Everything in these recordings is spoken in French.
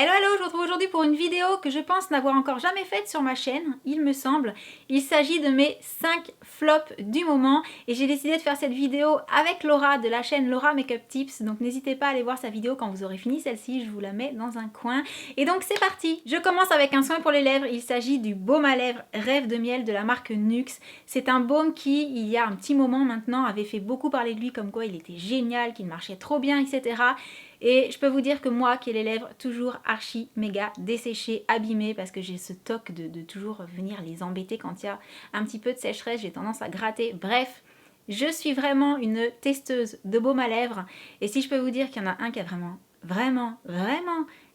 Hello hello, je vous retrouve aujourd'hui pour une vidéo que je pense n'avoir encore jamais faite sur ma chaîne, il me semble. Il s'agit de mes 5 flops du moment et j'ai décidé de faire cette vidéo avec Laura de la chaîne Laura Makeup Tips. Donc n'hésitez pas à aller voir sa vidéo quand vous aurez fini celle-ci, je vous la mets dans un coin. Et donc c'est parti. Je commence avec un soin pour les lèvres, il s'agit du baume à lèvres Rêve de miel de la marque NYX. C'est un baume qui, il y a un petit moment maintenant, avait fait beaucoup parler de lui comme quoi il était génial, qu'il marchait trop bien, etc. Et je peux vous dire que moi qui ai les lèvres toujours archi méga desséchées, abîmées, parce que j'ai ce toc de toujours venir les embêter quand il y a un petit peu de sécheresse, j'ai tendance à gratter, bref. Je suis vraiment une testeuse de baume à lèvres et si je peux vous dire qu'il y en a un qui a vraiment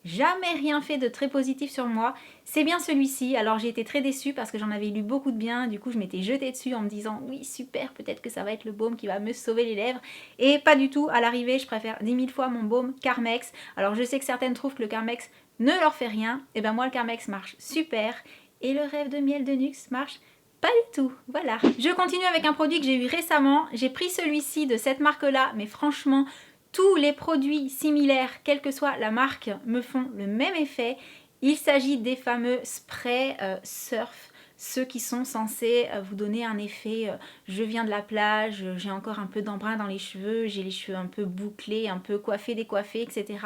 jamais rien fait de très positif sur moi, c'est bien celui-ci. Alors j'ai été très déçue parce que j'en avais lu beaucoup de bien, du coup je m'étais jetée dessus en me disant oui super, peut-être que ça va être le baume qui va me sauver les lèvres, et pas du tout. À l'arrivée je préfère 10 000 fois mon baume Carmex. Alors je sais que certaines trouvent que le Carmex ne leur fait rien, et ben moi le Carmex marche super et le Rêve de miel de NYX marche pas du tout, voilà. Je continue avec un produit que j'ai eu récemment. J'ai pris celui-ci de cette marque-là, mais franchement, tous les produits similaires, quelle que soit la marque, me font le même effet. Il s'agit des fameux sprays Surf, ceux qui sont censés vous donner un effet je viens de la plage, j'ai encore un peu d'embrun dans les cheveux, j'ai les cheveux un peu bouclés, un peu coiffés, décoiffés, etc.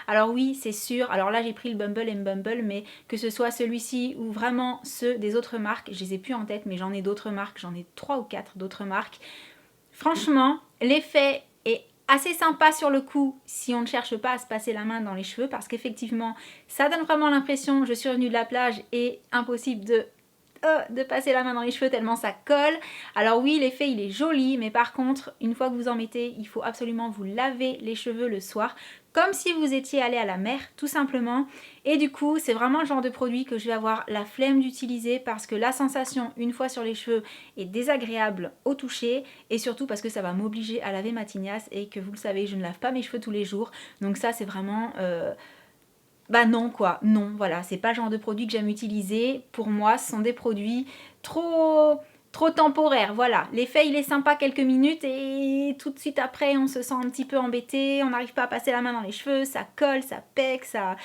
Alors oui, c'est sûr, alors là j'ai pris le Bumble Bumble, mais que ce soit celui-ci ou vraiment ceux des autres marques, je les ai plus en tête, mais j'en ai d'autres marques, j'en ai 3 ou 4 d'autres marques. Franchement, l'effet est assez sympa sur le coup si on ne cherche pas à se passer la main dans les cheveux, parce qu'effectivement ça donne vraiment l'impression je suis revenue de la plage et impossible de passer la main dans les cheveux tellement ça colle. Alors oui, l'effet il est joli, mais par contre une fois que vous en mettez, il faut absolument vous laver les cheveux le soir comme si vous étiez allé à la mer tout simplement. Et du coup c'est vraiment le genre de produit que je vais avoir la flemme d'utiliser parce que la sensation une fois sur les cheveux est désagréable au toucher, et surtout parce que ça va m'obliger à laver ma tignasse et que vous le savez je ne lave pas mes cheveux tous les jours, donc ça c'est vraiment bah non quoi, non, voilà, c'est pas le genre de produit que j'aime utiliser. Pour moi, ce sont des produits trop temporaires, voilà. L'effet il est sympa quelques minutes et tout de suite après on se sent un petit peu embêté, on n'arrive pas à passer la main dans les cheveux, ça colle, ça pèque, ça...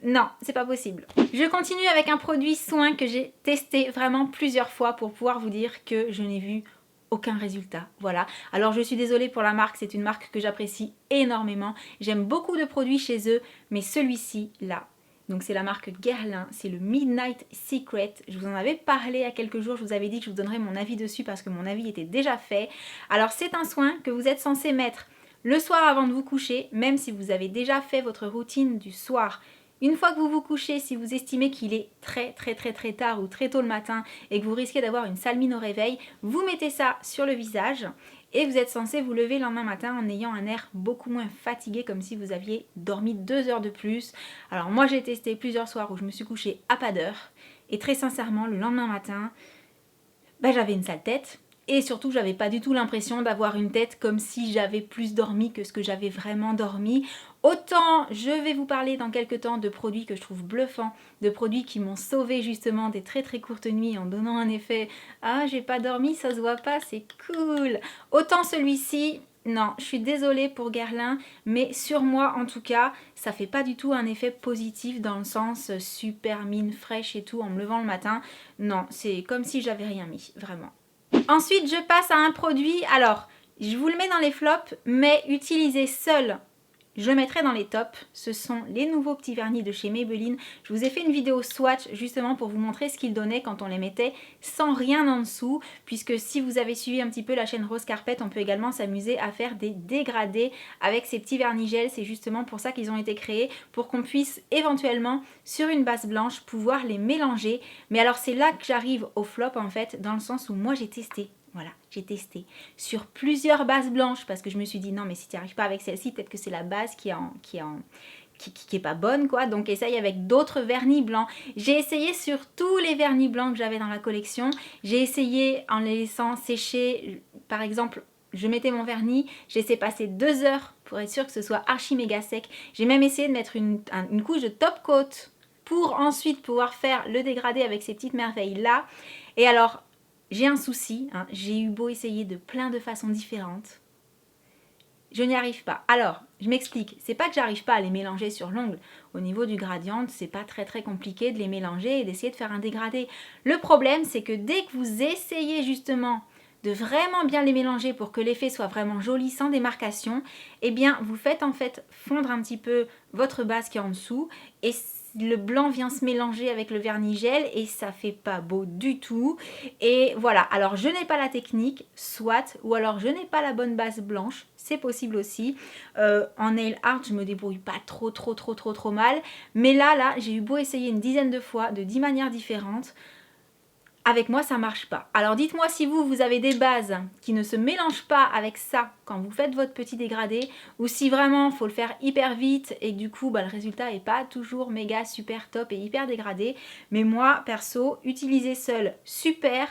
Non, c'est pas possible. Je continue avec un produit soin que j'ai testé vraiment plusieurs fois pour pouvoir vous dire que je n'ai vu aucun résultat, voilà. Alors je suis désolée pour la marque, c'est une marque que j'apprécie énormément. J'aime beaucoup de produits chez eux, mais celui-ci là, donc c'est la marque Guerlain, c'est le Midnight Secret. Je vous en avais parlé il y a quelques jours, je vous avais dit que je vous donnerais mon avis dessus parce que mon avis était déjà fait. Alors c'est un soin que vous êtes censé mettre le soir avant de vous coucher, même si vous avez déjà fait votre routine du soir. Une fois que vous vous couchez, si vous estimez qu'il est très tard ou très tôt le matin et que vous risquez d'avoir une sale mine au réveil, vous mettez ça sur le visage et vous êtes censé vous lever le lendemain matin en ayant un air beaucoup moins fatigué, comme si vous aviez dormi 2 heures de plus. Alors moi j'ai testé plusieurs soirs où je me suis couchée à pas d'heure et très sincèrement le lendemain matin, bah, j'avais une sale tête. Et surtout, j'avais pas du tout l'impression d'avoir une tête comme si j'avais plus dormi que ce que j'avais vraiment dormi. Autant, je vais vous parler dans quelques temps de produits que je trouve bluffants, de produits qui m'ont sauvé justement des très courtes nuits en donnant un effet « Ah, j'ai pas dormi, ça se voit pas, c'est cool ». Autant celui-ci, non, je suis désolée pour Guerlain, mais sur moi en tout cas, ça fait pas du tout un effet positif dans le sens super mine fraîche et tout en me levant le matin. Non, c'est comme si j'avais rien mis, vraiment. Ensuite, je passe à un produit, alors, je vous le mets dans les flops, mais utilisé seul, je le mettrai dans les tops. Ce sont les nouveaux petits vernis de chez Maybelline. Je vous ai fait une vidéo swatch justement pour vous montrer ce qu'ils donnaient quand on les mettait sans rien en dessous, puisque si vous avez suivi un petit peu la chaîne Rose Carpet, on peut également s'amuser à faire des dégradés avec ces petits vernis gel. C'est justement pour ça qu'ils ont été créés, pour qu'on puisse éventuellement sur une base blanche pouvoir les mélanger. Mais alors c'est là que j'arrive au flop en fait, dans le sens où moi j'ai testé. Voilà, j'ai testé sur plusieurs bases blanches parce que je me suis dit non mais si tu n'y arrives pas avec celle-ci, peut-être que c'est la base qui est pas bonne quoi, donc essaye avec d'autres vernis blancs. J'ai essayé sur tous les vernis blancs que j'avais dans la collection, j'ai essayé en les laissant sécher, par exemple je mettais mon vernis, j'ai laissé passer 2 heures pour être sûr que ce soit archi méga sec. J'ai même essayé de mettre une couche de top coat pour ensuite pouvoir faire le dégradé avec ces petites merveilles là. Et alors j'ai un souci, hein, j'ai eu beau essayer de plein de façons différentes, Je n'y arrive pas. Alors, je m'explique. C'est pas que j'arrive pas à les mélanger sur l'ongle. Au niveau du gradient, c'est pas très compliqué de les mélanger et d'essayer de faire un dégradé. Le problème, c'est que dès que vous essayez justement de vraiment bien les mélanger pour que l'effet soit vraiment joli sans démarcation, eh bien, vous faites en fait fondre un petit peu votre base qui est en dessous et le blanc vient se mélanger avec le vernis gel et ça fait pas beau du tout. Et voilà, alors je n'ai pas la technique, soit, ou alors je n'ai pas la bonne base blanche, c'est possible aussi. En nail art, je me débrouille pas trop mal, mais là, j'ai eu beau essayer une dizaine de fois, de 10 manières différentes. Avec moi, ça marche pas. Alors dites-moi si vous avez des bases qui ne se mélangent pas avec ça quand vous faites votre petit dégradé, ou si vraiment il faut le faire hyper vite et du coup le résultat n'est pas toujours méga super top et hyper dégradé. Mais moi, perso, utiliser seul super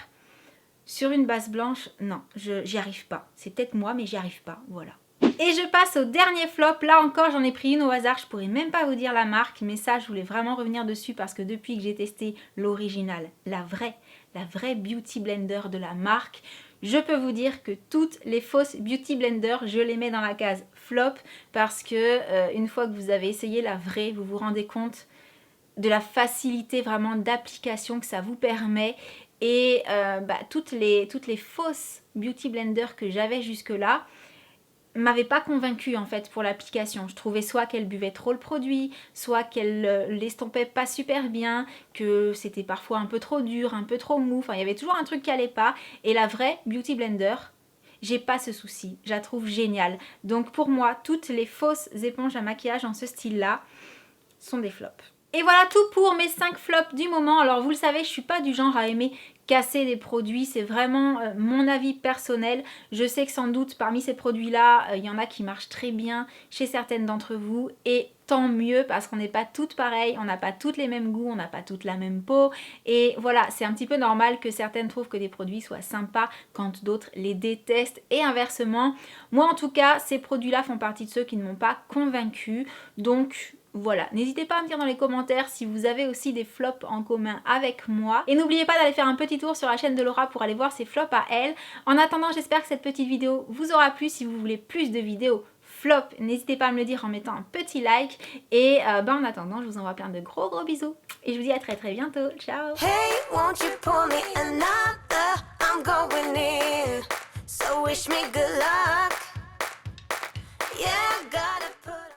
sur une base blanche, non, j'y arrive pas. C'est peut-être moi, mais j'y arrive pas, voilà. Et je passe au dernier flop. Là encore, j'en ai pris une au hasard. Je pourrais même pas vous dire la marque, mais ça, je voulais vraiment revenir dessus parce que depuis que j'ai testé l'original, la vraie Beauty Blender de la marque, je peux vous dire que toutes les fausses Beauty Blender, je les mets dans la case flop parce que une fois que vous avez essayé la vraie, vous vous rendez compte de la facilité vraiment d'application que ça vous permet. Et toutes les fausses Beauty Blender que j'avais jusque-là m'avait pas convaincue en fait pour l'application. Je trouvais soit qu'elle buvait trop le produit, soit qu'elle l'estompait pas super bien, que c'était parfois un peu trop dur, un peu trop mou, enfin il y avait toujours un truc qui allait pas. Et la vraie Beauty Blender, j'ai pas ce souci, je la trouve géniale. Donc pour moi, toutes les fausses éponges à maquillage en ce style là sont des flops. Et voilà tout pour mes 5 flops du moment. Alors vous le savez, je suis pas du genre à aimer casser des produits, c'est vraiment mon avis personnel. Je sais que sans doute parmi ces produits là, il y en a qui marchent très bien chez certaines d'entre vous et tant mieux parce qu'on n'est pas toutes pareilles, on n'a pas toutes les mêmes goûts, on n'a pas toutes la même peau et voilà, c'est un petit peu normal que certaines trouvent que des produits soient sympas quand d'autres les détestent et inversement. Moi en tout cas, ces produits là font partie de ceux qui ne m'ont pas convaincue, donc voilà, n'hésitez pas à me dire dans les commentaires si vous avez aussi des flops en commun avec moi. Et n'oubliez pas d'aller faire un petit tour sur la chaîne de Laura pour aller voir ses flops à elle. En attendant, j'espère que cette petite vidéo vous aura plu. Si vous voulez plus de vidéos flop, n'hésitez pas à me le dire en mettant un petit like. Et en attendant, je vous envoie plein de gros bisous. Et je vous dis à très bientôt. Ciao. Hey, won't you pour me another? I'm going in, so wish me good luck. Yeah.